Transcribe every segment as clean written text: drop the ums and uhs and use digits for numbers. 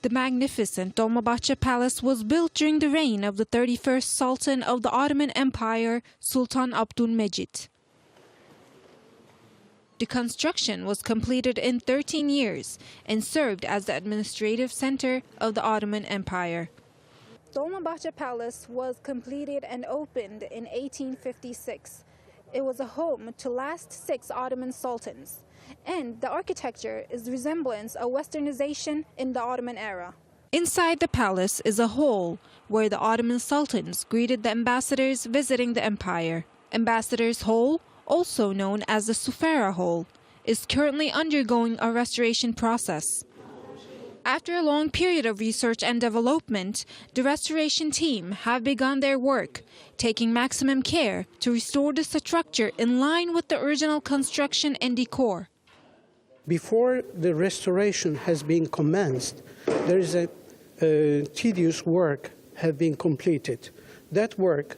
The magnificent Dolmabahçe Palace was built during the reign of the 31st Sultan of the Ottoman Empire, Sultan Abdülmecit. The construction was completed in 13 years and served as the administrative center of the Ottoman Empire. Dolmabahçe Palace was completed and opened in 1856. It was a home to last 6 Ottoman sultans, and the architecture is resemblance of westernization in the Ottoman era. Inside the palace is a hall where the Ottoman sultans greeted the ambassadors visiting the empire. Ambassadors' Hall, also known as the Sufera Hall, is currently undergoing a restoration process. After a long period of research and development, the restoration team have begun their work, taking maximum care to restore the structure in line with the original construction and decor. Before the restoration has been commenced, there is a tedious work have been completed. That work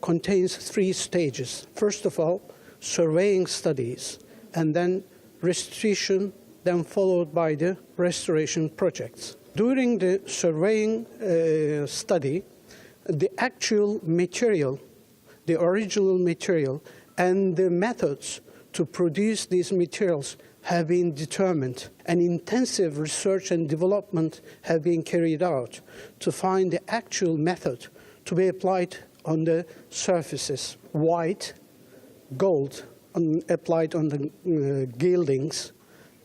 contains 3 stages. First of all, surveying studies, and then restitution, then followed by the restoration projects. During the surveying study, the actual material, the original material, and the methods to produce these materials have been determined, and intensive research and development have been carried out to find the actual method to be applied on the surfaces. White, gold applied on the gildings,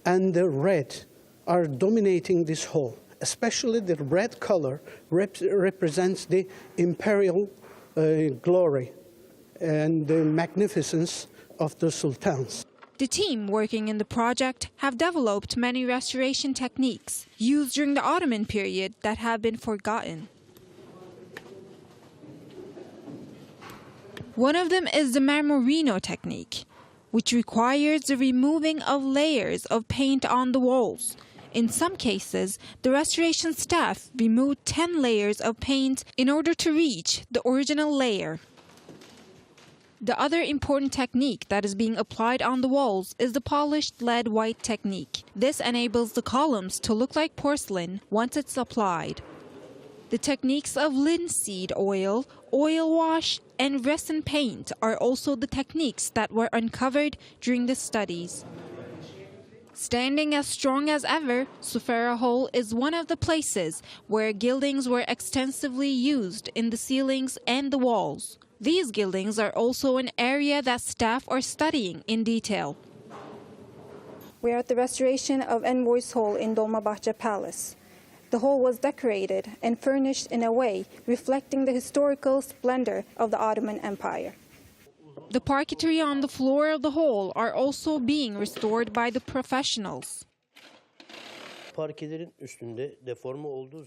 and the red are dominating this hall. Especially the red color represents the imperial glory and the magnificence of the sultans. The team working in the project have developed many restoration techniques used during the Ottoman period that have been forgotten. One of them is the marmorino technique, which requires the removing of layers of paint on the walls. In some cases, the restoration staff removed 10 layers of paint in order to reach the original layer. The other important technique that is being applied on the walls is the polished lead white technique. This enables the columns to look like porcelain once it's applied. The techniques of linseed oil, oil wash, and resin paint are also the techniques that were uncovered during the studies. Standing as strong as ever, Sufera Hall is one of the places where gildings were extensively used in the ceilings and the walls. These gildings are also an area that staff are studying in detail. We are at the restoration of Envoy's Hall in Dolmabahçe Palace. The hall was decorated and furnished in a way reflecting the historical splendor of the Ottoman Empire. The parquetry on the floor of the hall are also being restored by the professionals.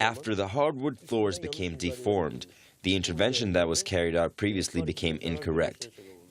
After the hardwood floors became deformed, the intervention that was carried out previously became incorrect.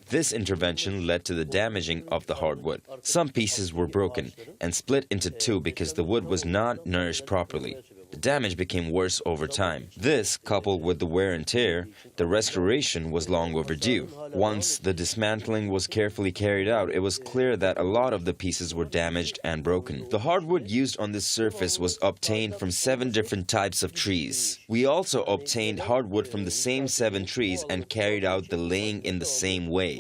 This intervention led to the damaging of the hardwood. Some pieces were broken and split into 2 because the wood was not nourished properly. The damage became worse over time. This, coupled with the wear and tear, the restoration was long overdue. Once the dismantling was carefully carried out, it was clear that a lot of the pieces were damaged and broken. The hardwood used on this surface was obtained from 7 different types of trees. We also obtained hardwood from the same 7 trees and carried out the laying in the same way.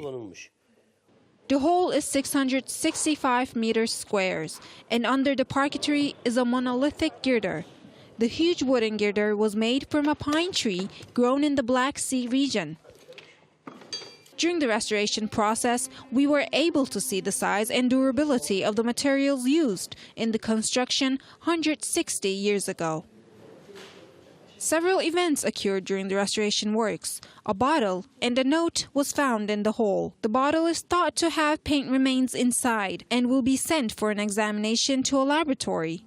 The hall is 665 meters squares, and under the parquetry is a monolithic girder. The huge wooden girder was made from a pine tree grown in the Black Sea region. During the restoration process, we were able to see the size and durability of the materials used in the construction 160 years ago. Several events occurred during the restoration works. A bottle and a note was found in the hole. The bottle is thought to have paint remains inside and will be sent for an examination to a laboratory.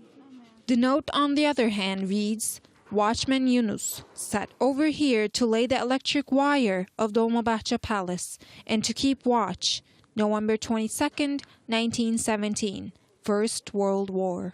The note, on the other hand, reads, "Watchman Yunus sat over here to lay the electric wire of Dolmabahçe Palace and to keep watch. November 22nd, 1917, First World War."